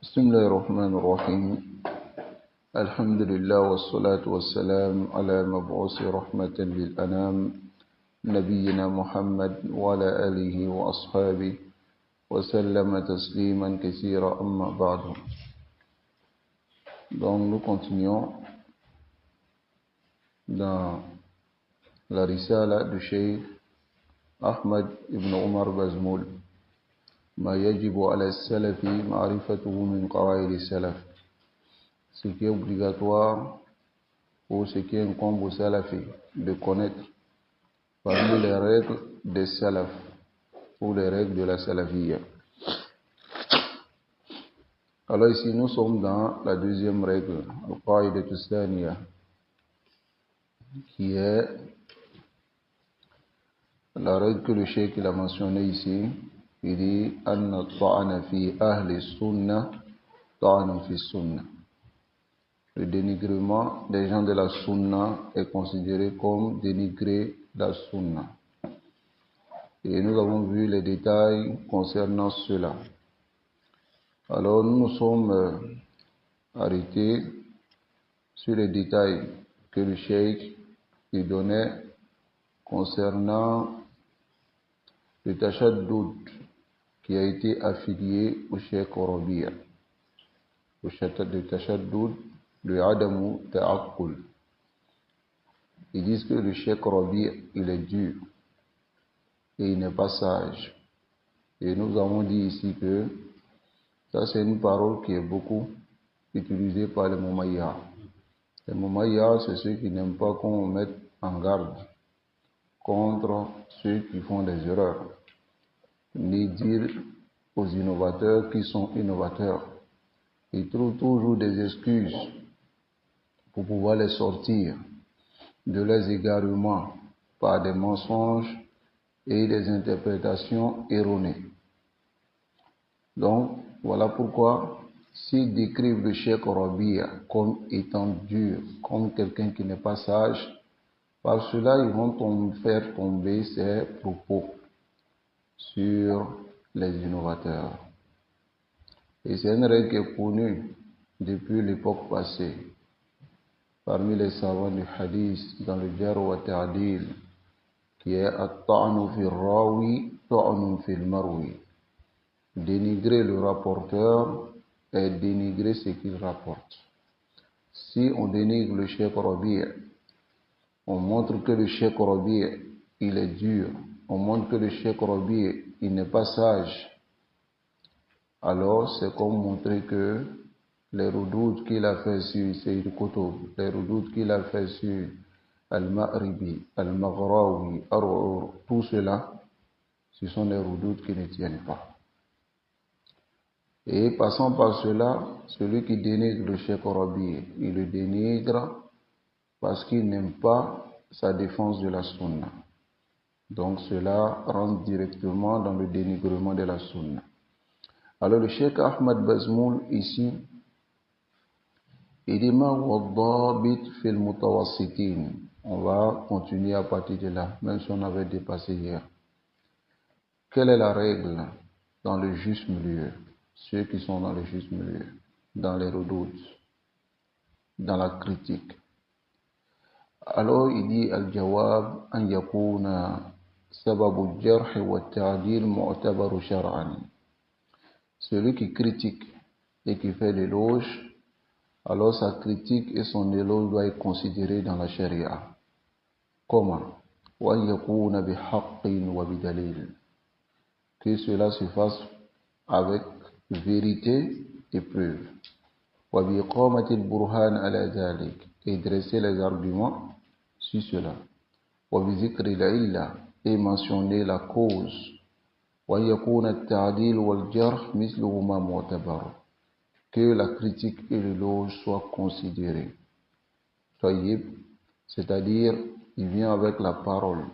بسم الله الرحمن الرحيم. الحمد لله والصلاة والسلام على مبعوث رحمة للأنام نبينا محمد وعلى آله وأصحابه وسلم تسليما كثيرا أما بعد. Donc nous continuons dans la risala du Cheikh Ahmad ibn Omar Bazmoul, ما يجب على السلف معرفته من قواعد السلف. Ce qui est obligatoire ou ce qui incombe au salafi de connaître parmi les règles des salaf ou les règles de la salafiyya. Alors ici nous sommes dans la deuxième règle, al-qa'idatu thaniya, qui est la règle que le cheikh a mentionnée ici. Il dit anna ta'ana fi ahli sunnah ta'ana fi sunnah. Le dénigrement des gens de la sunna est considéré comme dénigrer la sunna. Et nous avons vu les détails concernant cela. Alors nous nous sommes arrêtés sur les détails que le cheikh lui donnait concernant le tashaddud qui a été affilié au cheikh Rabi'a. Le tashaddud, le adamu ta'aqqul. Ils disent que le cheikh Rabi'a, il est dur et il n'est pas sage. Et nous avons dit ici que ça c'est une parole qui est beaucoup utilisée par les Mumayya. Les Mumayya, c'est ceux qui n'aiment pas qu'on mette en garde contre ceux qui font des erreurs, ni dire aux innovateurs qui sont innovateurs. Ils trouvent toujours des excuses pour pouvoir les sortir de leurs égarements par des mensonges et des interprétations erronées. Donc, voilà pourquoi, s'ils décrivent le cheikh Rabi'a comme étant dur, comme quelqu'un qui n'est pas sage, par cela, ils vont faire tomber ces propos sur les innovateurs. Et c'est une règle qui est connue depuis l'époque passée. Parmi les savants du hadith, dans le Jarh wa Ta'dil, qui est at-ta'nu fi rawi, ta'nu fi marwi. Dénigrer le rapporteur et dénigrer ce qu'il rapporte. Si on dénigre le cheikh Rabi'a, on montre que le cheikh Rabi'a, il est dur, on montre que le cheikh Rabi'a, il n'est pas sage, alors c'est comme montrer que les redoutes qu'il a fait sur Sayyid Qutb, les redoutes qu'il a fait sur Al-Ma'ribi, Al-Maghrawi, Ar-Ur, tout cela, ce sont des redoutes qui ne tiennent pas. Et passant par cela, celui qui dénigre le cheikh Rabi'a, il le dénigre parce qu'il n'aime pas sa défense de la sunna. Donc cela rentre directement dans le dénigrement de la sunna. Alors le cheikh Ahmad Bazmoul ici, il dit ma wadhabit fil mutawassitin. On va continuer à partir de là, même si on avait dépassé hier. Quelle est la règle dans le juste milieu? Ceux qui sont dans le juste milieu, dans les redoutes, dans la critique. Alors il dit al-jawab an yakuna sababu al-jarh wa al-ta'dil mu'tabaru shar'an. Celui qui critique et qui fait l'éloge, alors sa critique et son éloge doit être considéré dans la charia. Comment? Wa yakuna bihaqqin wa bidalil. Que cela se fasse avec vérité et preuve. Wa biqamati al-burhan ala dhalik. Et dresser les arguments sur cela. Wa bizikri l'illa. Et mentionner la cause. Wa yakuna al-ta'dil wal-jarh misluhuma mu'tabar. Que la critique et l'éloge soient considérés. C'est-à-dire, il vient avec la parole.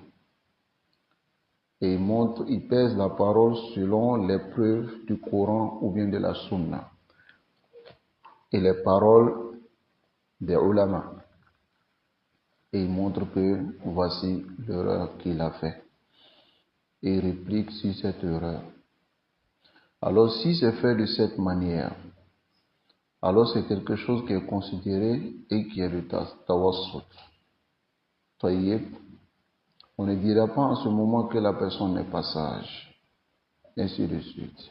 Et il pèse la parole selon les preuves du Coran ou bien de la Sunna. Et les paroles des ulama. Et il montre que voici l'erreur qu'il a fait. Et il réplique sur cette erreur. Alors si c'est fait de cette manière, alors c'est quelque chose qui est considéré et qui est le tawassut. Tayyib, on ne dira pas en ce moment que la personne n'est pas sage, ainsi de suite.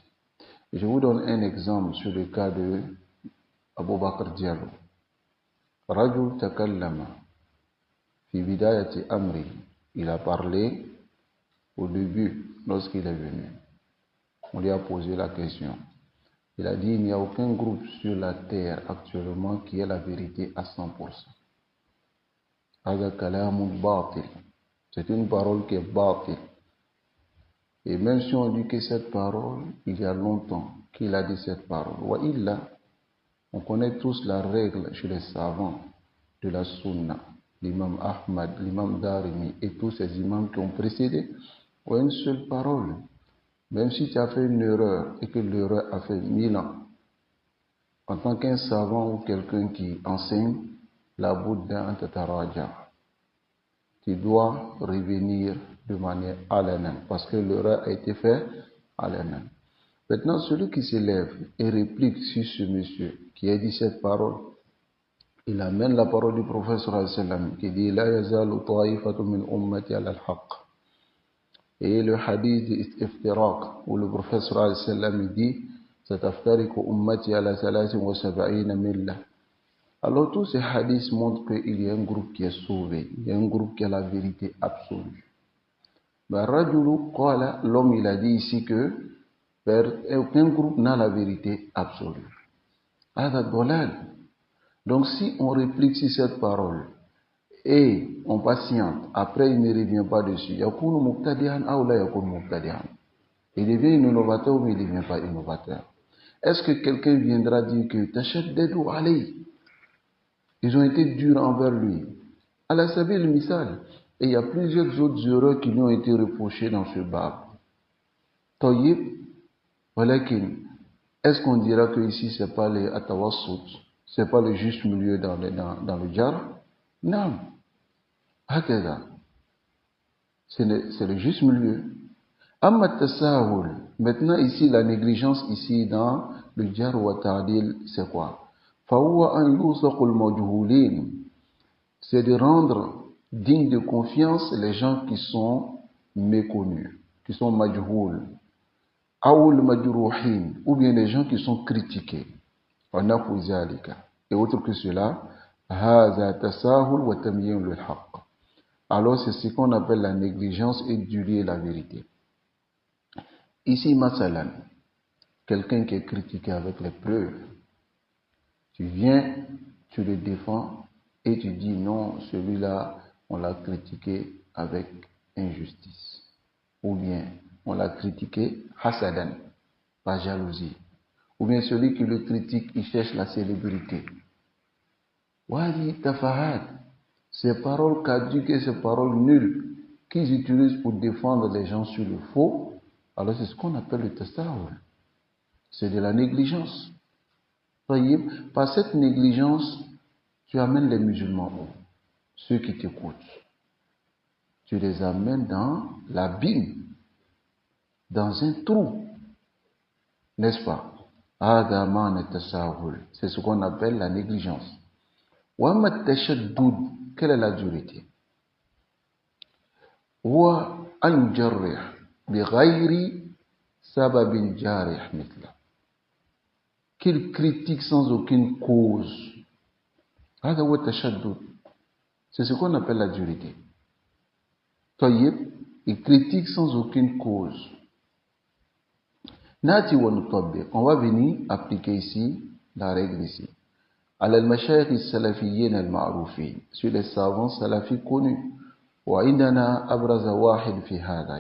Je vous donne un exemple sur le cas de Abu Bakr Diallo. Rajul takallama fi bidayati amri. Il a parlé au début lorsqu'il est venu. On lui a posé la question. Il a dit il n'y a aucun groupe sur la terre actuellement qui ait la vérité à 100%. Hada kalamun batil. C'est une parole qui est batil. Et même si on dit que cette parole, il y a longtemps qu'il a dit cette parole. Wa illa, on connaît tous la règle chez les savants de la sunna, l'imam Ahmad, l'imam Darimi et tous ces imams qui ont précédé, ou une seule parole. Même si tu as fait une erreur et que l'erreur a fait 1000 ans, en tant qu'un savant ou quelqu'un qui enseigne, la Bouddha antataraja, tu dois revenir de manière alanan, parce que l'erreur a été faite alanan. Maintenant, celui qui s'élève et réplique sur ce monsieur qui a dit cette parole, il amène la parole du prophète sallallahu alayhi wa sallam qui dit La yazalu ta'ifatu min ummati ala al-haqq. Et le hadith d'Iftiraq où le prophète sallallahu alayhi wa sallam dit Sataftariku ummati ala 73 millah. Alors tous ces hadiths montrent qu'il y a un groupe qui est sauvé, il y a un groupe qui a la vérité absolue. Mais Rajulu qala, l'homme il a dit ici que aucun groupe n'a la vérité absolue. Hada dolal. Donc si on réplique sur cette parole et on patiente, après il ne revient pas dessus, yakunu muqtadihan ou la yakunu muqtadihan. Il devient innovateur ou il ne devient pas innovateur. Est-ce que quelqu'un viendra dire que tashaddadu alayhi? Ils ont été durs envers lui. Allah sabil misal. Et il y a plusieurs autres erreurs qui lui ont été reprochées dans ce bab. Tayyib, walakin, est-ce qu'on dira que ici c'est pas le atawassut, c'est pas le juste milieu dans le jar? Non. Hakeza. C'est le juste milieu. Amma tasahul. Maintenant ici, la négligence ici dans le jar wa ta'dil, c'est quoi? Fahuwa an yusaqul majhulin. C'est de rendre dignes de confiance les gens qui sont méconnus, qui sont majhoul, awul majruhin, ou bien les gens qui sont critiqués. Et autre que cela, haza tasahul wa tamyin lil haqq. Alors c'est ce qu'on appelle la négligence et diluer la vérité. Ici, masalan, quelqu'un qui est critiqué avec les preuves, tu viens, tu le défends et tu dis non, celui-là, on l'a critiqué avec injustice. Ou bien, on l'a critiqué hasadan, par jalousie. Ou bien celui qui le critique, il cherche la célébrité. Wadi tafahat, ces paroles caduques et ces paroles nulles qu'ils utilisent pour défendre les gens sur le faux, alors c'est ce qu'on appelle le tasawwur. C'est de la négligence. Par cette négligence, tu amènes les musulmans, ceux qui t'écoutent. Tu les amènes dans l'abîme, dans un trou. N'est-ce pas? C'est ce qu'on appelle la négligence. Quelle est la dureté? Qu'il critique sans aucune cause. C'est ce qu'on appelle la dureté. Il critique sans aucune cause. On va venir appliquer ici la règle ici. Sur les savants salafis connus. Il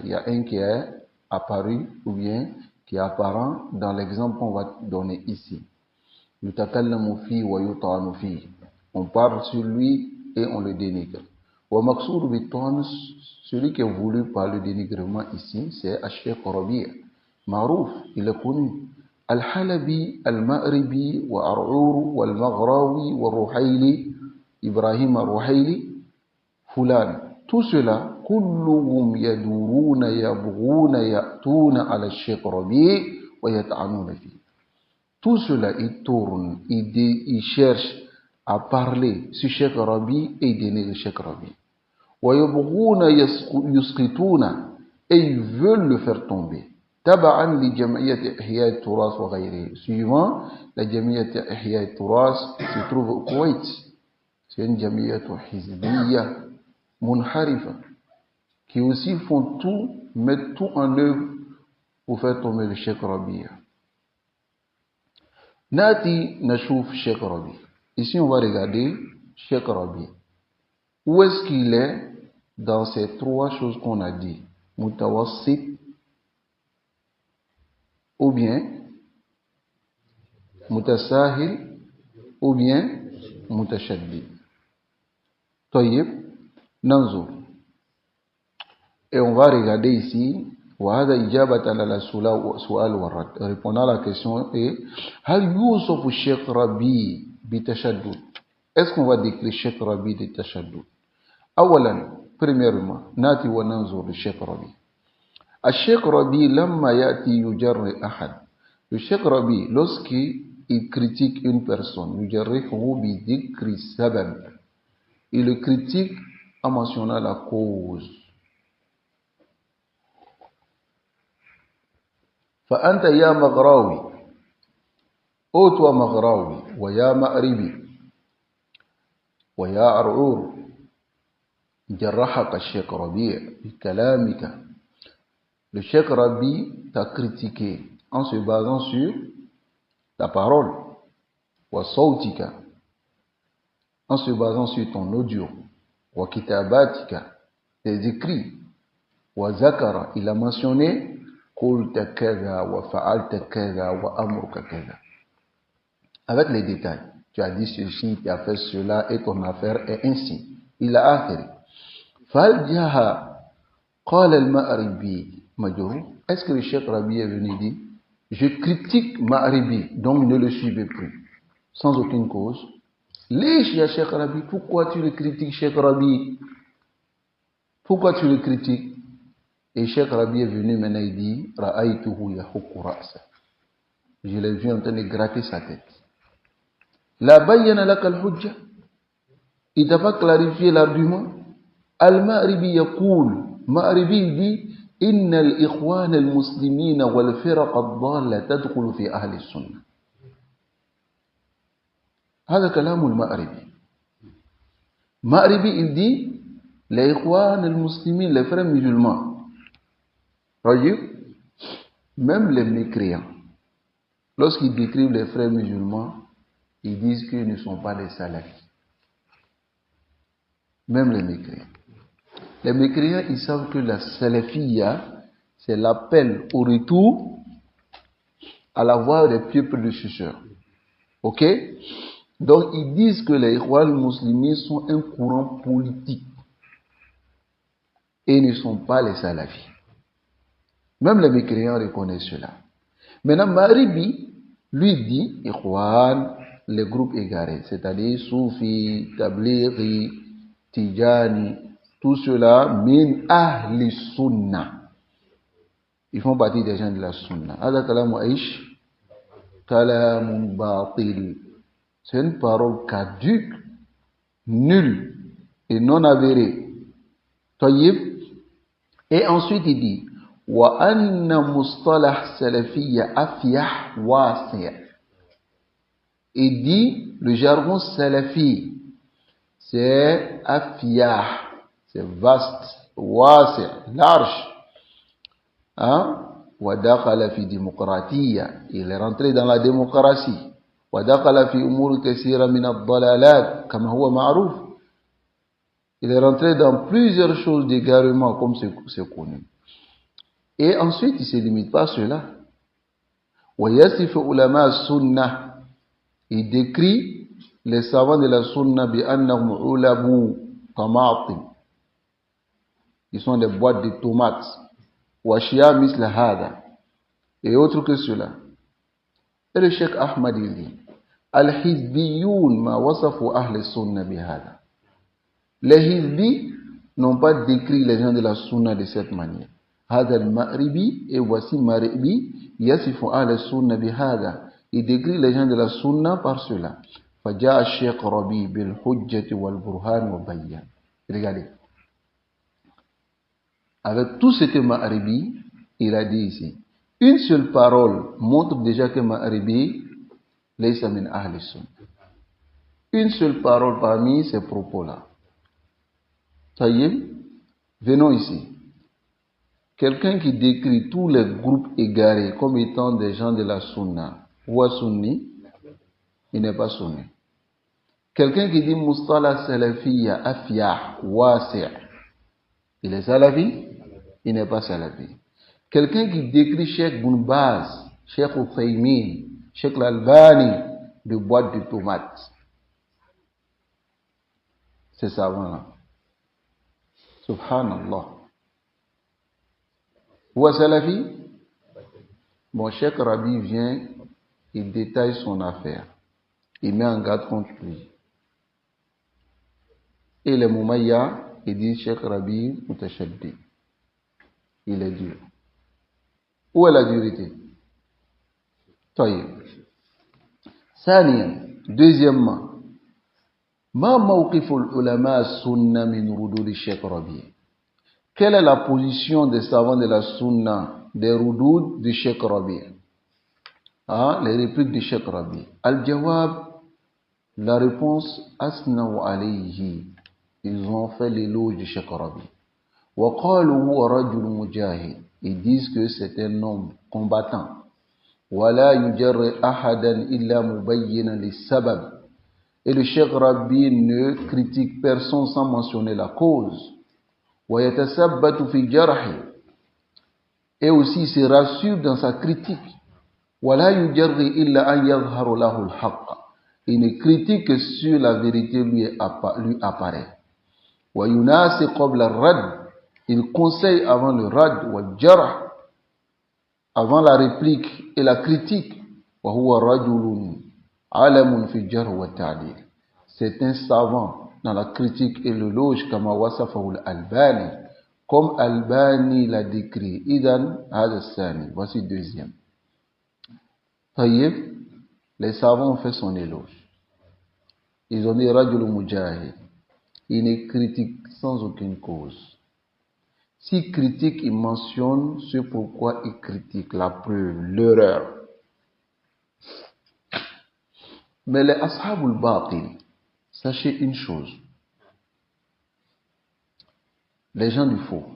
y a un qui est apparu ou bien qui est apparent dans l'exemple qu'on va donner ici. On parle sur lui et on le dénigre. Celui qui est voulu par le dénigrement ici, c'est Ash-Shaykh Rabi'. Marouf, il est connu. Al-Halabi, Al-Ma'ribi, wa Ar'ur, wal-Maghrawi, wa Ruhayli, Ibrahim al-Ruhayli, Fulan. Tout cela, kulluhum yaduruna yabghuna ya'tuna ala Shaykh Rabi' wa yata'anuna fi. Tout cela, ils tournent, ils cherchent à parler sur Cheikh Rabi et dénigrer Cheikh Rabi. وَيَبْغُونَ يُسْقِطُونَ et ils veulent le faire tomber. تبعا لجمعية إحياء التراث وغيره. Suivant la جمعية إحياء التراث se trouve au Koweït. C'est une جمعية حزبية منحرفة qui aussi font tout, mettent tout en œuvre pour faire tomber le Cheikh Rabi. Nati Nashouf Cheikh Rabi. Ici on va regarder Cheikh Rabi. Où est-ce qu'il est dans ces trois choses qu'on a dit? Mutawassit, ou bien Mutasahil, ou bien Mutashaddid. Tayyib, Nanzur. Et on va regarder ici, وهذا إجابة على السؤال والرد. Répondant à la question est, هل يوصف الشيخ ربي بتشدد? Est-ce qu'on va décrire Cheikh Rabi de Tashaddud? أولا, premièrement, ناتي وننظر للشيخ ربي. الشيخ ربي لما يأتي يجري أحد. Le Cheikh Rabi, lorsqu'il critique une personne, يجرحه بذكر السبب. Il le critique en mentionnant la cause. فأنت يا مغراوي أو toi مغراوي ويا مأربي ويا أرعور جرحك الشيخ ربيع بكلامك. Le Cheikh Rabi t'a critiqué en se basant sur ta parole, wa sawtika, en se basant sur ton audio, wa kitabatika, tes écrits, wa zakara, il a mentionné qulta kaza wa fa'alta kaza wa amruka kaza. Avec les détails, tu as dit ceci, tu as fait cela et ton affaire est ainsi. Il a affaire. Fal jaha qala al-Ma'ribi majrur. Est-ce que le Cheikh Rabi est venu dire je critique Ma'ribi, donc ne le suivez plus, sans aucune cause? Lèche ya Cheikh Rabi, pourquoi tu le critiques Cheikh Rabi? Pourquoi tu le critiques? Et Cheikh Rabi est venu maintenant, il dit Ra'aytuhu yahukku ra'sa. Je l'ai vu en train de gratter sa tête. La bayyana laka al-hujja. Il t'a pas clarifié l'argument. Al-Ma'ribi yaqul. Ma'ribi dit إن الإخوان المسلمين والفرق الضالة تدخل في أهل السنة. هذا كلام المأربي. Ma'ribi il dit les Ikhwan al-Muslimin, les frères musulmans, même les mécréants, lorsqu'ils décrivent les frères musulmans, ils disent qu'ils ne sont pas des salafis. Même les mécréants. Les mécréants, ils savent que la salafiyya, c'est l'appel au retour à la voie des pieux prédécesseurs. Ok? Donc, ils disent que les Ikhwan musulmans sont un courant politique et ne sont pas les salafis. Même les mécréants reconnaissent cela. Maintenant, Ma'ribi, lui dit, Ikhwan, les groupes égarés, c'est-à-dire Soufi, Tablighi, Tijani, tout cela, min ahli sunnah. Ils font partie des gens de la sunna. Hada kalamu aish, kalamun batil. C'est une parole caduque, nulle et non avérée. Tayyib. Et ensuite il dit, wa anna mustalah salafiyya afyah wasi'. Il dit, le jargon salafi, c'est afyah. C'est vaste, wasi', large. Hein? Wadakhala fi démocratie. Il est rentré dans la démocratie. Wadakhala fi umur kassira min ad-dalalat, kama huwa ma'ruf. Il est rentré dans plusieurs choses d'égarement, comme c'est connu. Et ensuite, il ne se limite pas à cela. Wa yasifu ulama sunnah. Il décrit les savants de la sunna bi annahum ulabu tamatim. Ils sont des boîtes de tomates. Washia misla hada. Et autre que cela. Et le Cheikh Ahmad il dit, Al-Hizbiyoun ma wasafu ahl sunna bihada. Les Hizbis n'ont pas décrit les gens de la sunna de cette manière. Hada al-Ma'ribi, et voici Ma'ribi, yasifu ahl sunna bihada. Il décrit les gens de la sunna par cela. فجاء الشيخ ربيع بالحجة والبرهان وبيان. Regardez. Avec tout ce que Ma'aribi, il a dit ici. Une seule parole montre déjà que Ma'aribi laysa min ahli sunna. Une seule parole parmi ces propos-là. Ça y est, venons ici. Quelqu'un qui décrit tous les groupes égarés comme étant des gens de la sunna, ou sunni, il n'est pas sunni. Quelqu'un qui dit Mustala Salafiyya, Afyah, Wasi', il est salafi, il n'est pas salafi. Quelqu'un qui décrit Cheikh Ibn Baz, Cheikh Uthaymin, Cheikh Al-Albani de boîte de tomates, c'est savant-là. Subhanallah. Ou salafi? Bon, Cheikh Rabi vient, il détaille son affaire. Il met en garde contre lui. Et les Moumayya, il dit Cheikh Rabi Mutashaddi. Il est dur. Où est la dureté? Taïb. Deuxièmement, ma mawqiful ulama sunna min rudud Cheikh Rabi. Quelle est la position des savants de la sunna des rudud de Cheikh Rabi? Les répliques de Cheikh Rabi. Al-Jawab, la réponse, asnaw alayhi. Ils ont fait l'éloge de Cheikh Rabi. Wa qalu huwa rajul mujahid. Ils disent que c'est un homme combattant. Wa la yujarri ahadan illa mubayyinan lis-sabab. Et le Cheikh Rabi ne critique personne sans mentionner la cause. Wa yatasabbatu fi jarhi. Et aussi il se rassure dans sa critique. Wa la yujarri illa an yadhharu lahu al-haqq. Il ne critique que sur la vérité lui apparaît. Il conseille avant le rad, avant la réplique et la critique. C'est un savant dans la critique et l'éloge comme Albani l'a décrit. Voici deuxième. Les savants ont fait son éloge. Ils ont dit Rajul Mujahid. Il ne critique sans aucune cause. S'il critique, il mentionne ce pourquoi il critique, la preuve, l'erreur. Mais les Ashabul Batil, sachez une chose. Les gens du faux,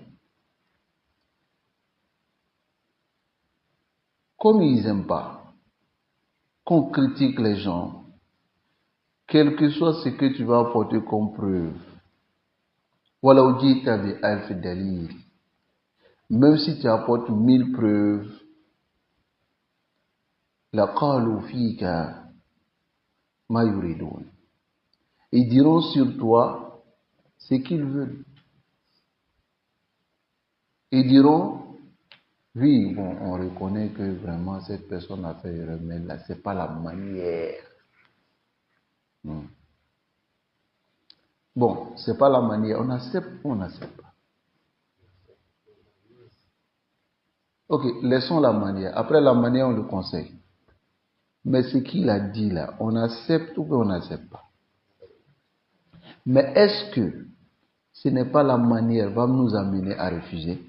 comme ils n'aiment pas qu'on critique les gens, quel que soit ce que tu vas apporter comme preuve, même si tu apportes 1000 preuves, ils diront sur toi ce qu'ils veulent. Ils diront, oui, bon, on reconnaît que vraiment cette personne a fait erreur, mais là, c'est pas la manière. Bon, c'est pas la manière. On accepte ou on n'accepte pas. Ok, laissons la manière. Après la manière, on le conseille. Mais ce qu'il a dit là, on accepte ou on n'accepte pas. Mais est-ce que ce n'est pas la manière qui va nous amener à refuser?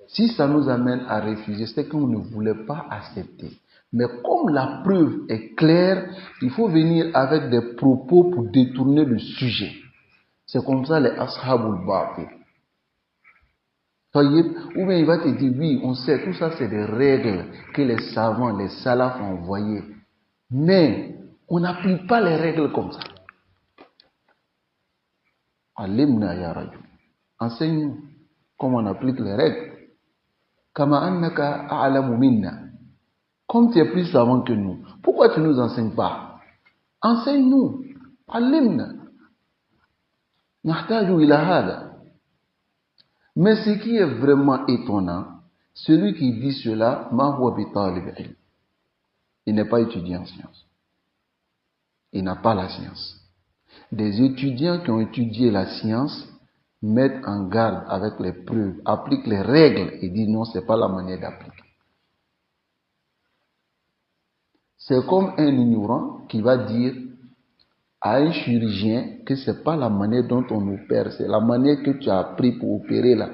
Si ça nous amène à refuser, c'est qu'on ne voulait pas accepter. Mais comme la preuve est claire, il faut venir avec des propos pour détourner le sujet. C'est comme ça les ashabul batil. Ou bien il va te dire, oui, on sait, tout ça c'est des règles que les savants, les salafs ont envoyées. Mais on n'applique pas les règles comme ça. Alimna ya rajul. Enseigne-nous comment on applique les règles. Kama annaka a'lamu minna. Comme tu es plus savant que nous, pourquoi tu ne nous enseignes pas? Enseigne-nous. Alimna. Nahtaju ila hada. Mais ce qui est vraiment étonnant, celui qui dit cela, ma huwa bi talib ilm. Il n'est pas étudiant en sciences. Il n'a pas la science. Des étudiants qui ont étudié la science mettent en garde avec les preuves, appliquent les règles et disent non, ce n'est pas la manière d'appliquer. C'est comme un ignorant qui va dire à un chirurgien que c'est pas la manière dont on opère, c'est la manière que tu as appris pour opérer là.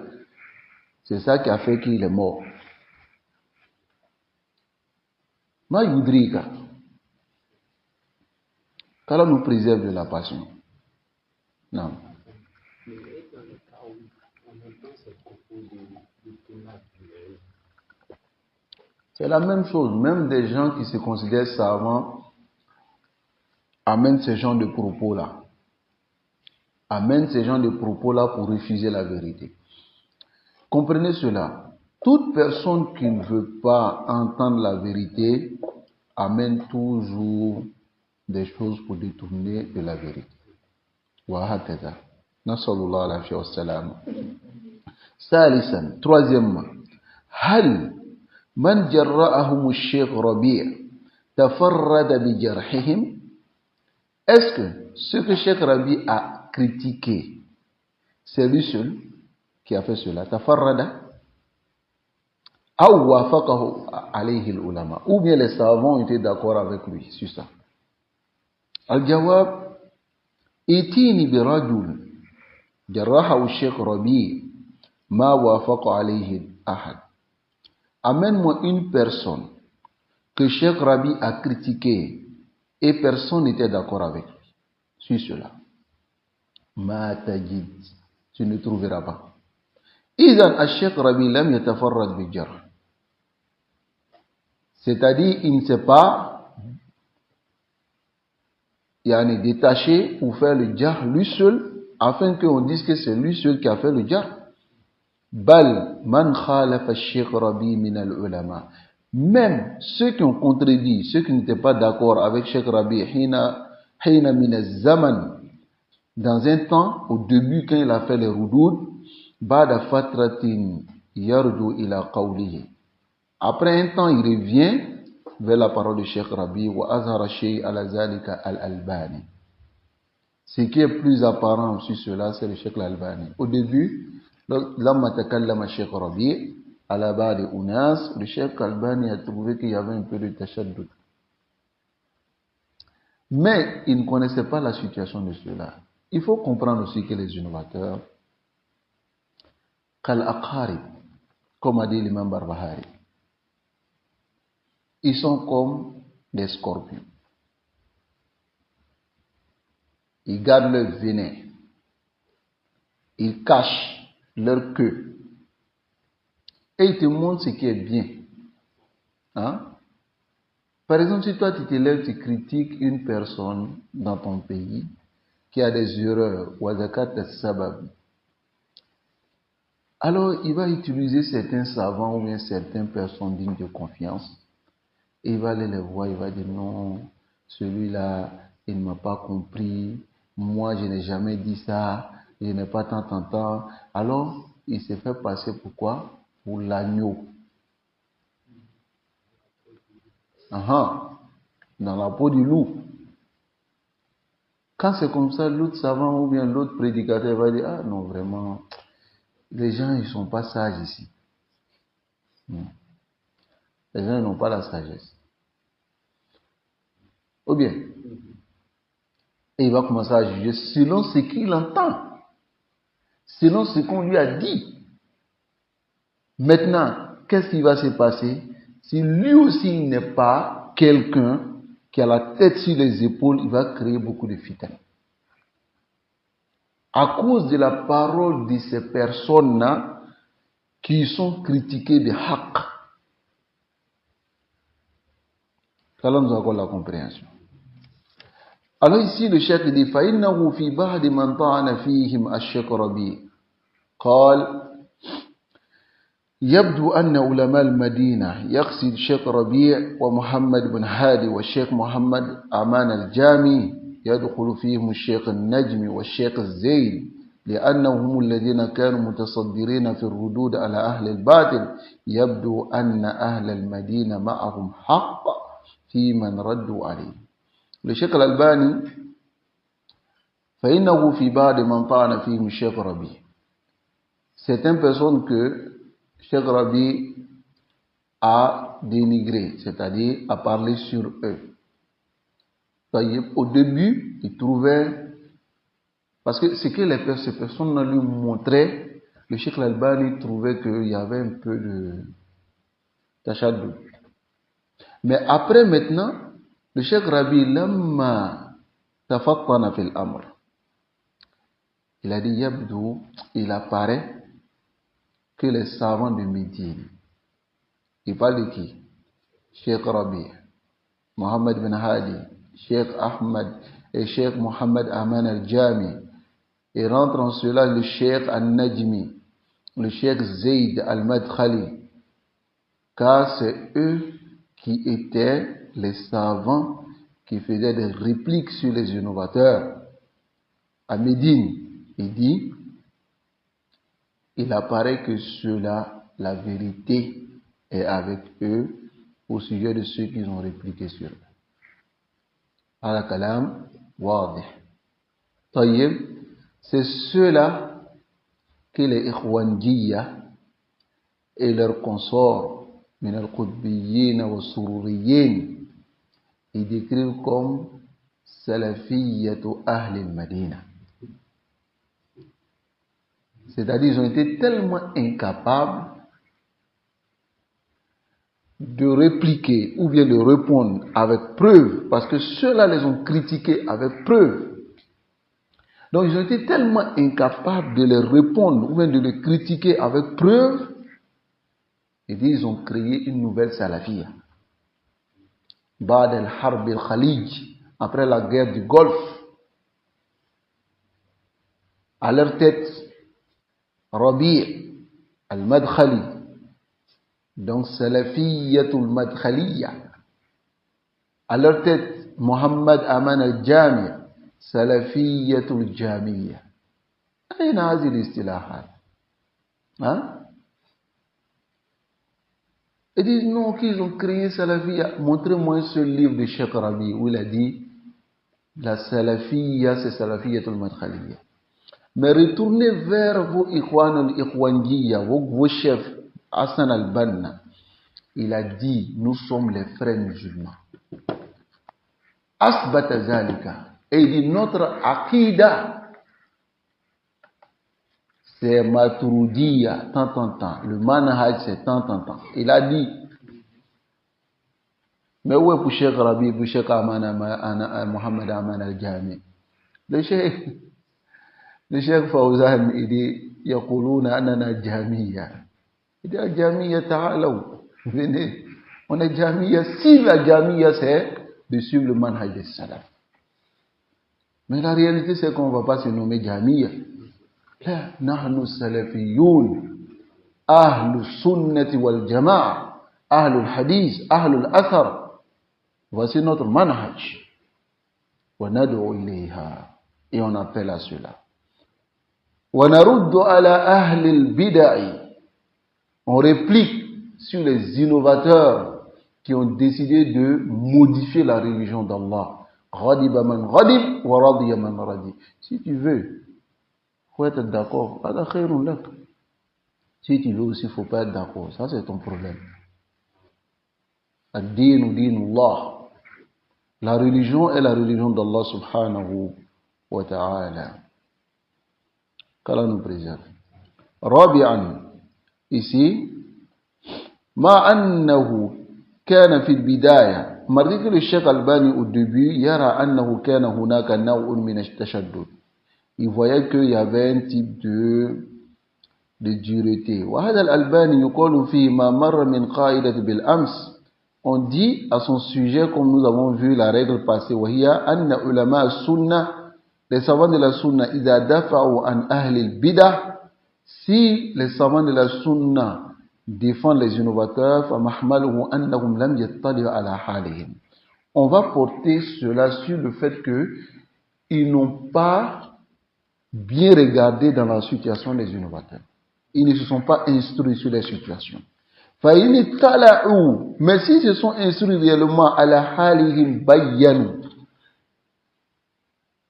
C'est ça qui a fait qu'il est mort. Ma yudrika. Qu'Allah nous préserve de la passion. Non. C'est la même chose. Même des gens qui se considèrent savants amènent ce genre de propos-là. Amènent ce genre de propos-là pour refuser la vérité. Comprenez cela. Toute personne qui ne veut pas entendre la vérité amène toujours des choses pour détourner de la vérité. وهكذا نسأل الله العافية والسلامة. ثالثا troisièmement هل من جرأهم الشيخ ربيع تفرد بجرحهم? Est-ce que ce que Cheikh Rabi a critiqué, c'est lui seul qui a fait cela? تفرد أو وافقه عليه العلماء, ou bien les savants ont été d'accord avec lui sur ça? الجواب ائتيني برجل جرحه الشيخ ربيع ما وافق عليه أحد. Amène-moi une personne que Cheikh Rabi a critiqué et personne n'était d'accord avec lui sur cela. Ma tajid, tu ne trouveras pas. إذن الشيخ ربي لم يتفرد بالجرح. C'est-à-dire, il ne s'est pas détaché pour faire le jar lui seul, afin qu'on dise que c'est lui seul qui a fait le jar. Bal man khalafa al-Sheikh Rabi min al-ulama. Même ceux qui ont contredit, ceux qui n'étaient pas d'accord avec Sheikh Rabi, hina min al-zaman, dans un temps, au début, quand il a fait les rudoud, ba'da fatratin yarju ila qawlihi. Après un temps, il revient vers la parole de Cheikh Rabi wa azhara shay ala zalika al-Albani. Ce qui est plus apparent sur cela, c'est le Cheikh al-Albani. Au début, lamma takallama Cheikh Rabi ala ba'di unas, le Cheikh al-Albani a trouvé qu'il y avait un peu de tashaddud. Mais il ne connaissait pas la situation de cela. Il faut comprendre aussi que les innovateurs, kal aqarib, comme a dit l'imam Barbahari, ils sont comme des scorpions. Ils gardent leur venin. Ils cachent leur queue. Et ils te montrent ce qui est bien. Hein? Par exemple, si toi tu te lèves, tu critiques une personne dans ton pays qui a des erreurs, alors il va utiliser certains savants ou bien certaines personnes dignes de confiance. Et il va aller les voir, il va dire non, celui-là, il ne m'a pas compris, moi je n'ai jamais dit ça, je n'ai pas tant. Alors, il s'est fait passer pour quoi? Pour l'agneau. Dans la peau du loup. Quand c'est comme ça, l'autre savant ou bien l'autre prédicateur va dire, ah non, vraiment, les gens, ils ne sont pas sages ici. Non. Les gens n'ont pas la sagesse. Ou bien, et il va commencer à juger selon ce qu'il entend, selon ce qu'on lui a dit. Maintenant, qu'est-ce qui va se passer? Si lui aussi n'est pas quelqu'un qui a la tête sur les épaules, il va créer beaucoup de fitna. À cause de la parole de ces personnes-là qui sont critiquées de haqq. Alors nous avons la compréhension. Alors ici, le cheikh dit فَإِنَّهُ فِي بَعْدِ مَنْ طَعَنَ فِيهِمْ الشيخ ربيع قال يبدو أن علماء المدينة يقصد الشيخ ربيع ومحمد بن هادي والشيخ محمد أمان الجامي يدخل فيهم الشيخ النجمي والشيخ الزين لأنهم هم الذين كانوا متصدرين في الردود على أهل الباطل. يبدو أن أهل المدينة معهم حق في من ردوا عليه. Le Cheikh al-Albani, فإنه في بعد من طعن فيهم الشيخ ربيع. C'est une personne que Cheikh Rabi a dénigrer, c'est-à-dire à parler sur eux. Au début, il trouvait, parce que ce que ces personnes lui montraient, le Cheikh Al-Albani trouvait qu'il y avait un peu de tachadou. Mais après maintenant, le Cheikh Rabi, lamma tafattana fil amr, il a dit Yabdou, il apparaît que les savants de Médine, il parle de qui? Cheikh Rabi, Mohammed bin Hadi, Cheikh Ahmad et Cheikh Mohammed Aman al-Jami. Et rentre en cela le Cheikh al-Najmi, le Cheikh Zayd al-Madkhali, car c'est eux qui étaient les savants qui faisaient des répliques sur les innovateurs. À Médine, il dit, il apparaît que cela, la vérité est avec eux au sujet de ceux qui ont répliqué sur eux. Ala kalam wadih. Tayyib, c'est ceux-là que les Ikhwanjiyya et leurs consorts, min al-Qutbiyyin wa Sururiyyin, ils décrivent comme Salafiyyatu Ahli al-Madina. C'est-à-dire, ils ont été tellement incapables de répliquer ou bien de répondre avec preuve, parce que ceux-là les ont critiqués avec preuve. Donc, ils ont été tellement incapables de les répondre ou bien de les critiquer avec preuve, et ils ont créé une nouvelle salafia. Ba'd al-Harb al-Khalij, après la guerre du Golfe, à leur tête, Rabi' al-Madkhali, donc Salafiyatul Madkhaliya, à leur tête, Mohammed Aman al-Jami, Salafiyatul Jamiyya. أين هذه الاصطلاحات؟ Ils disent non, qu'ils ont créé Salafiyya. Montrez-moi ce livre de Cheikh Rabi où il a dit la Salafiyya, c'est Salafiyatul Madkhaliya. Mais retournez vers vos Ikhwanjiyya, vos chefs, Hassan al-Banna. Il a dit, nous sommes les frères musulmans. Asbata zalika. Et il dit, notre aqida, c'est Maturidiyya, tant. Le manhaj, c'est tant. Il a dit, mais où est pour Cheikh Rabi, pour Cheikh Mohammed Aman al-Jami? Le Cheikh Fawzan, il dit, yaquluna anana jamiyya. Il dit, jamiyya ta'alaw. Venez, on est jamiyya. Si la jamiyya, c'est de suivre le manhaj des salaf. Mais la réalité, c'est qu'on ne va pas se nommer jamiyya. Là, nahnu salafiyun, ahlu sunnati wal jama'a, ahlu hadith, ahlu athar. Voici notre manhaj. Wa nad'u ilayha. Et on appelle à cela. Wa naruddu ala ahli al-bid'ah. On réplique sur les innovateurs qui ont décidé de modifier la religion d'Allah. Ghadiba man ghadib wa radiya man radi. Si tu veux, faut être d'accord. Si tu veux aussi, il ne faut pas être d'accord. Ça, c'est ton problème. Ad-dinu dinullah. La religion est la religion d'Allah subhanahu wa ta'ala. Qu'Allah nous préserve. Rabi'an. Ici, ma annahu kana fi al-bidaya. Malgré que le Cheikh Albani au début, yara annahu kana hunaka naw'un min at-tashaddud. Il voyait qu'il y avait un type de dureté. Wa hadha al-Albani yuqalu fihi ma marra min qa'idati bil ams. On dit à son sujet, comme nous avons vu la règle passée, wa hiya anna ulama as-sunnah, les savants de la sunna, idha dafa'u an ahli al-bidah. Si les savants de la sunna défendent les innovateurs, on va porter cela sur le fait qu'ils n'ont pas bien regardé dans la situation des innovateurs. Ils ne se sont pas instruits sur les situations. Mais s'ils se sont instruits réellement à la halihim bayyanu,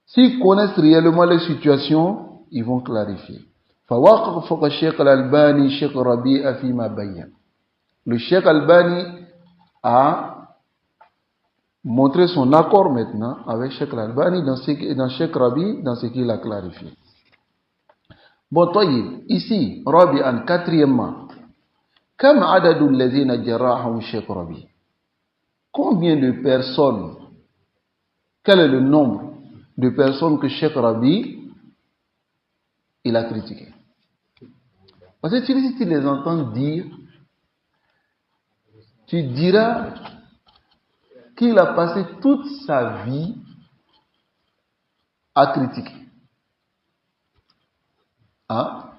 s'ils connaissent réellement les situations, ils vont clarifier. فوافق الشيخ الألباني الشيخ ربيع فيما بين. Le Cheikh Albani a montré son accord maintenant avec Cheikh Al-Albani dans Cheikh Rabi, dans ce qu'il a clarifié. Bon, Tayyib, ici, Rabi'an, quatrièmement, Kam adadul ladhina jarahum Cheikh Rabi. Combien de personnes, quel est le nombre de personnes que Cheikh Rabi, il a critiqué? Parce que si tu les entends dire, tu diras qu'il a passé toute sa vie à critiquer. Hein?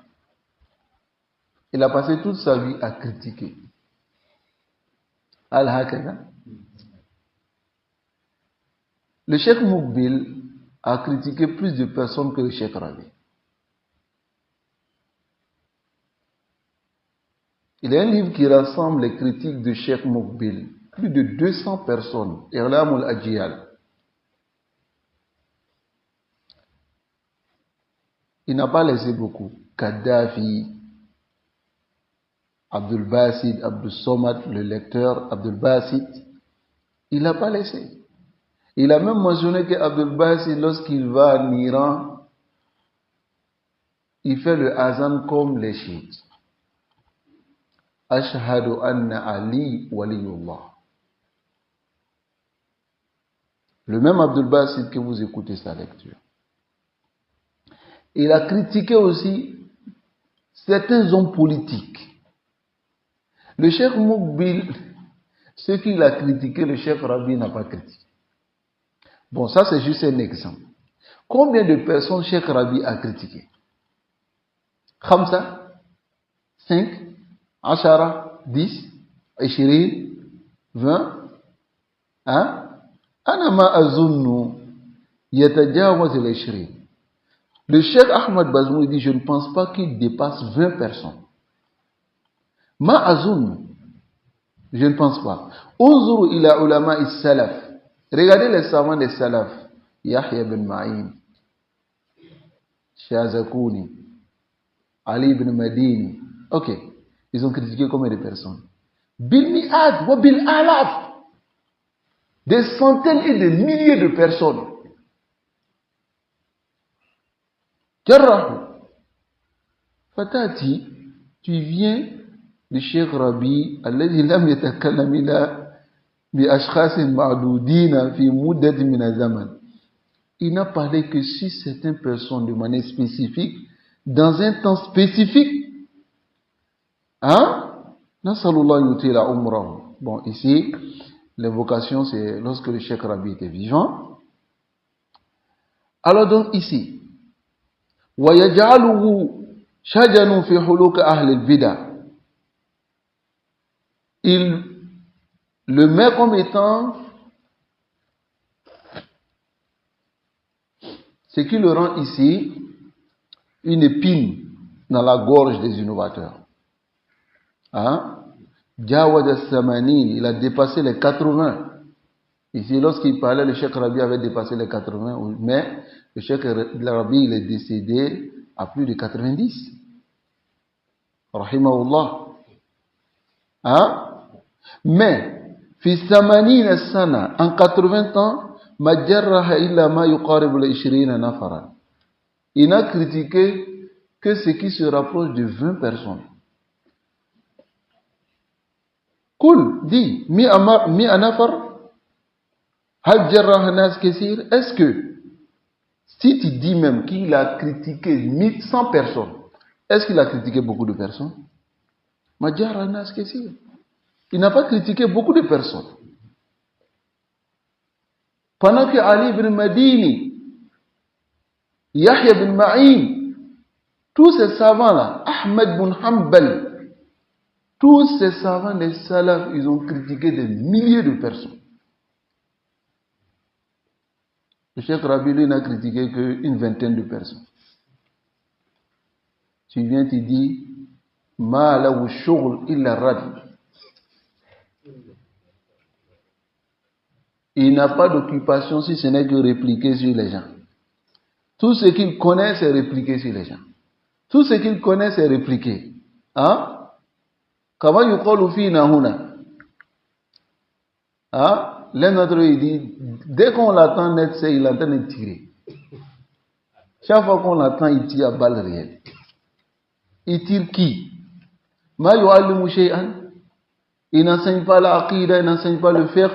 Il a passé toute sa vie à critiquer. Al-Hakada. Le Cheikh Moukbil a critiqué plus de personnes que le Cheikh Rabi. Il y a un livre qui rassemble les critiques de Cheikh Moukbil. Plus de 200 personnes. Irlam al-Ajiyal. Il n'a pas laissé beaucoup. Kadhafi, Abdul Basit, Abdul Somad, le lecteur Abdul Basit. Il n'a pas laissé. Il a même mentionné qu'Abdul Basit, lorsqu'il va en Iran, il fait le azan comme les chiites. Ashhadu anna Ali waliyullah. Le même Abdul Basit que vous écoutez sa lecture. Il a critiqué aussi certains hommes politiques. Le Cheikh Moukbil, ce qu'il a critiqué, le Cheikh Rabi n'a pas critiqué. Bon, ça c'est juste un exemple. Combien de personnes Cheikh Rabi a critiqué? Khamsa, 5, Ashara, 10, 20, 20, hein? Ana ma azunnu yatajawaz al-20. Le Cheikh Ahmad Bazmoui dit, je ne pense pas qu'il dépasse 20 personnes. Ma azunnu, je ne pense pas. Unzuru ila ulama is-salaf. Regardez les savants des salaf. Yahya bin Ma'in, Shazakouni, Ali ibn Madini. Ok, ils ont critiqué combien de personnes? Bil mi'ad wa bil alaf. Des centaines et des milliers de personnes. Jarrahu. Fatati, tu viens de Cheikh Rabi, alladhi lam yatakallam ila bi ashkhasin ma'dudina fi muddatin min zaman. Il n'a parlé que sur certaines personnes de manière spécifique, dans un temps spécifique. Hein? Nasallallahu yutila umrahu. Bon, ici, l'invocation, c'est lorsque le Cheikh Rabi était vivant. Alors donc ici, وَيَجْعَلُهُ شَجَنٌ فِي حُلُوكِ أَهْلِ الْبِدَعِ. Il le met comme étant ce qui le rend ici une épine dans la gorge des innovateurs. Hein? Jawad al-Samanin, il a dépassé les 80. Ici, lorsqu'il parlait, le Cheikh Rabi avait dépassé les 80, mais le Cheikh Rabi, il est décédé à plus de 90. Rahimahullah. Hein? Mais, fi Samanin sana, en 80 ans, ma jarraha illa ma yuqaribu al-20 nafaran. Il n'a critiqué que ce qui se rapproche de 20 personnes. Cool, dit, mi anafar. Est-ce que, si tu dis même qu'il a critiqué 1100 personnes, est-ce qu'il a critiqué beaucoup de personnes? Il n'a pas critiqué beaucoup de personnes. Pendant que Ali ibn Madini, Yahya ibn Ma'in, tous ces savants-là, Ahmed ibn Hanbal, tous ces savants des salafs, ils ont critiqué des milliers de personnes. Le Cheikh Rabi, lui, n'a critiqué qu'une vingtaine de personnes. Tu viens, tu dis, ma lahu shughul illa rad. Il n'a pas d'occupation si ce n'est que répliquer sur les gens. Tout ce qu'il connaît, c'est répliquer sur les gens. Tout ce qu'il connaît, c'est répliquer. Hein? Kama yuqalu fina huna. Hein? L'un d'entre eux, il dit, dès qu'on l'attend net, c'est il est en train de tirer. Chaque fois qu'on l'attend, il tire à balles réelles. Il tire qui? Ma yu'allimu shay'an. Il n'enseigne pas la aqidah, il n'enseigne pas le fiqh,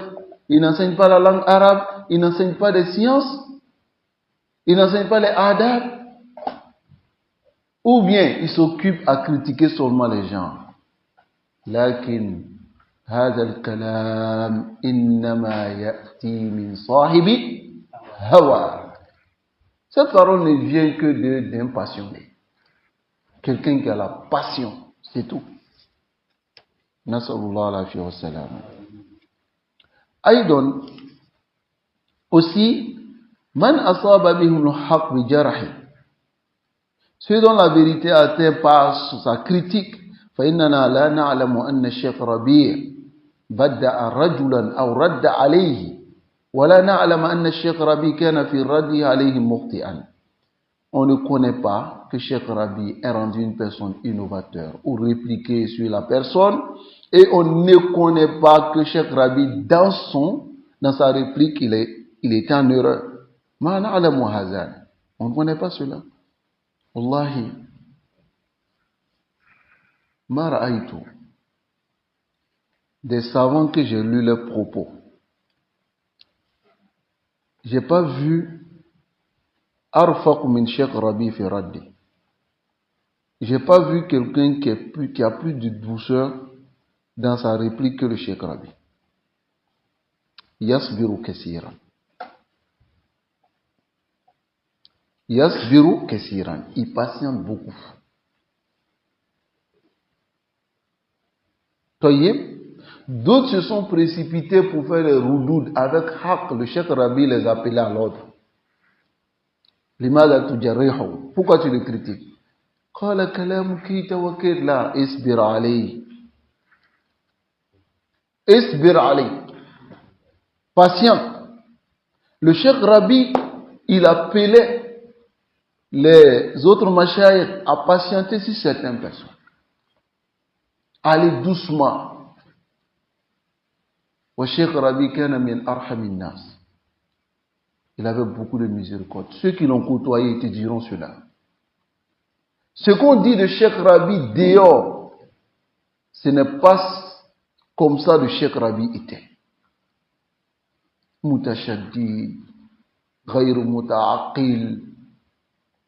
il n'enseigne pas la langue arabe, il n'enseigne pas des sciences, il n'enseigne pas les adab. Ou bien il s'occupe à critiquer seulement les gens. Lakin هذا الكلام إنما يأتي من صاحب هوى. Cette parole ne vient que d'un passionné. Quelqu'un qui a la passion, c'est tout. Nas'alullah al-afiyya wa salam. أيضا aussi man asaba bihim al-haqq bi jarhi. Ceux dont la vérité a atteint par sa critique, فإننا لا نعلم أن الشيخ ربيع بدأ رجلا أو رد عليه ولا نعلم أن الشيخ ربيع كان في الرد عليه مخطئا. On ne connaît pas que Cheikh Rabi ait rendu une personne innovateur ou répliqué sur la personne, et on ne connaît pas que Cheikh Rabi dans sa réplique il était en erreur. Ma na'lamu hazan. On ne connaît pas cela. Wallahi ma ra'aytu des savants que j'ai lu leurs propos. J'ai pas vu arfaq min Cheikh Rabi fi raddi. J'ai pas vu quelqu'un qui a plus de douceur dans sa réplique que le Cheikh Rabi. Yasbiru kasiran. Yasbiru kasiran. Il patiente beaucoup. Tayyib. D'autres se sont précipités pour faire les roudoud avec haq. Le Cheikh Rabi les appelait à l'ordre. Pourquoi tu le critiques? قال كلامك توكل لا اصبر عليه. اصبر عليه. Patient. Le Cheikh Rabi, il appelait les autres mashayikh à patienter sur certaines personnes. Allez doucement. Wa Cheikh Rabi kana min arhamin nas. Il avait beaucoup de miséricorde. Ceux qui l'ont côtoyé te diront cela. Ce qu'on dit de Cheikh Rabi dehors, ce n'est pas comme ça le Cheikh Rabi était. Mutashaddid, ghayr muta'aqil,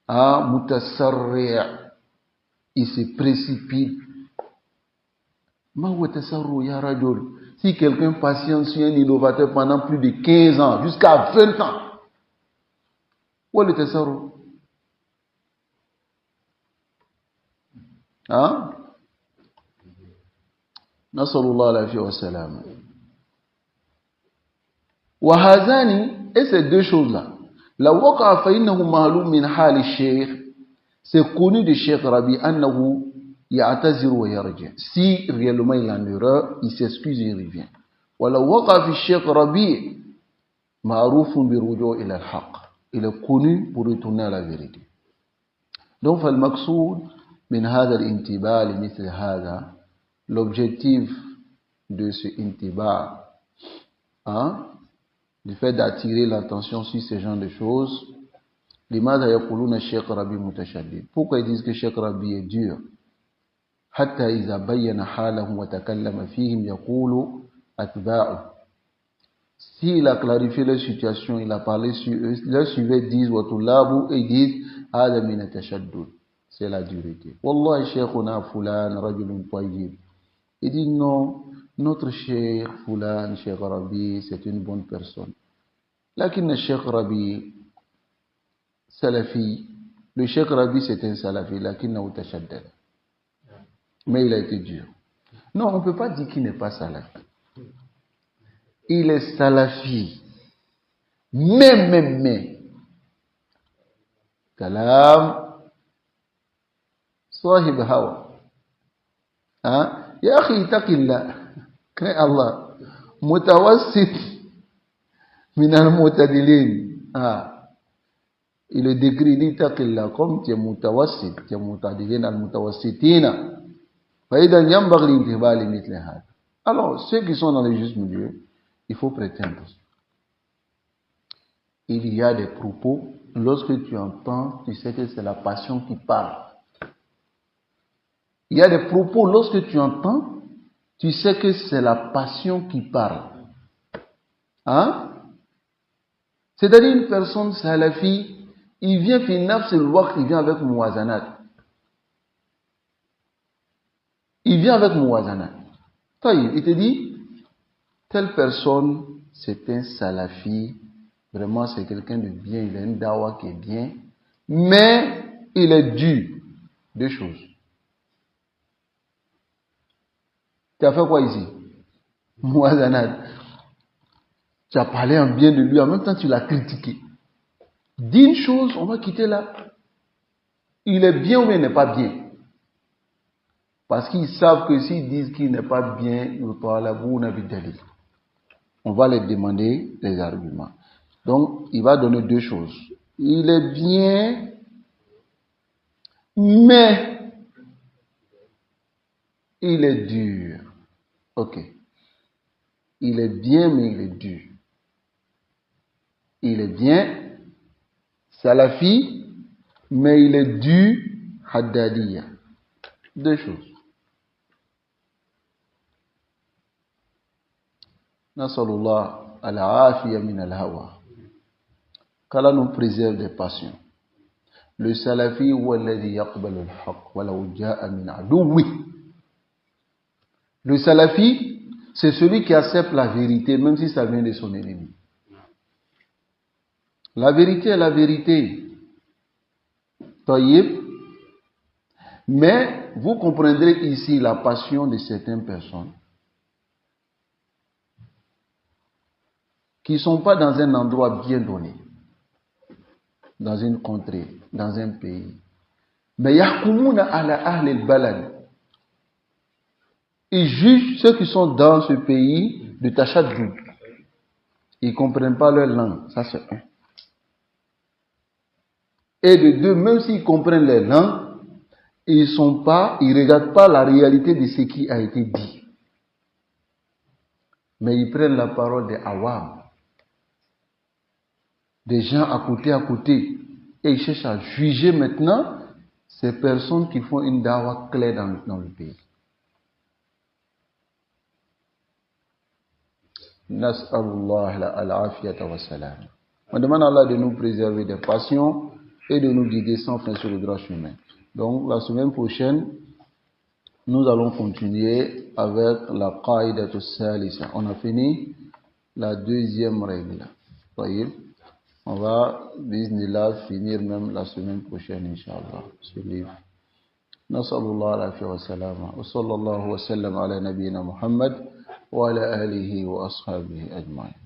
mutasarri', il se précipite. Ma huwa tasarru ya rajul. Si quelqu'un patiente sur un innovateur pendant plus de 15 ans, jusqu'à 20 ans, où est le tasarru? Nas'alullah al-afiyya wa salam. Wa hazani, et ces deux choses-là, la waqa'a fa innahu ma'lum min hal al-shaykh, c'est connu de Cheikh Rabi annahu ya'taziru wa yarji. Si réellement il est en erreur, il s'excuse et il revient. Wa la waqa'a fi Cheikh Rabi ma'rufun bi ruju' ila al-haqq. Il est connu pour retourner à la vérité. Donc, al-maqsoud min hadha al-intiba' li mithl hadha, l'objectif de ce intiba, du fait d'attirer l'attention sur ce genre de choses, لماذا يقولون الشيخ ربي متشدد. Pourquoi ils disent que Cheikh Rabi est dur? حتى إذا بين حالهم وتكلم فيهم يقول أتباعه. S'il a clarifié leur situation, il a parlé sur eux, leurs suivants disent وطلابه, et ils disent هذا من التشدد. C'est la dureté. والله شيخنا فلان رجل طيب. Il dit non, notre cheikh Fulan, Cheikh Rabi, c'est une bonne personne. Lakin le Cheikh Rabi, Salafi, le Cheikh Rabi c'est un Salafi, lakin n'a tashaddad. Mais il a été dur. Non, on ne peut pas dire qu'il n'est pas Salafi. Il est Salafi. Mais. Kalam, Sahib Hawa. يا أخي اتق الله كري الله متوسط من المعتدلين. Il le décrit, dit اتق الله comme tu es mutawassit, tu es mutadilin al-mutawassitina. فإذا ينبغي الانتباه لمثل هذا. Alors ceux qui sont dans le juste milieu, il faut prétendre. Il y a des propos, lorsque tu entends, tu sais que c'est la passion qui parle. Il y a des propos, lorsque tu entends, tu sais que c'est la passion qui parle. Hein? C'est-à-dire une personne salafi, il vient finir c'est le waqt, il vient avec mouazanat. Il vient avec mouazanat. Il te dit, telle personne, c'est un salafi, vraiment c'est quelqu'un de bien, il a une dawa qui est bien, mais il est dur. Deux choses. Tu as fait quoi ici? Mouazanat. Tu as parlé en bien de lui, en même temps tu l'as critiqué. Dis une chose, on va quitter là. Il est bien ou il n'est pas bien. Parce qu'ils savent que s'ils disent qu'il n'est pas bien, on va les demander les arguments. Donc, il va donner deux choses. Il est bien, mais il est dur. Ok. Il est bien, mais il est dur. Il est bien, salafi, mais il est dur, haddadiya. Deux choses. Nasalullah al-afiya min al-hawa. Qu'Allah nous préserve des passions. Le salafi huwa alladhi yaqbalu al-haqq walau jaa min aduwwi. Le salafi, c'est celui qui accepte la vérité même si ça vient de son ennemi. La vérité est la vérité. Taïb. Mais vous comprendrez ici la passion de certaines personnes qui ne sont pas dans un endroit bien donné, dans une contrée, dans un pays. Mais yahkumuna ala ahli al-balad. Ils jugent ceux qui sont dans ce pays de tashaddoud. Ils ne comprennent pas leur langue. Ça, c'est un. Et de deux, même s'ils comprennent les langues, ils ne regardent pas la réalité de ce qui a été dit. Mais ils prennent la parole des awam, des gens à côté, et ils cherchent à juger maintenant ces personnes qui font une dawa claire dans le pays. Nas'alullah al-afiyata wa salam. On demande à Allah de nous préserver des passions et de nous guider sans fin sur le droit chemin. Donc la semaine prochaine, nous allons continuer avec la qaïdatu salisa. On a fini la deuxième règle. On va, bismillah, finir même la semaine prochaine, Inch'Allah, ce livre. Nas'alullah al-afiyata wa salama. Wa sallallahu wa sallam ala nabiyyina Muhammad wa ala alihi wa ashabihi ajma'in.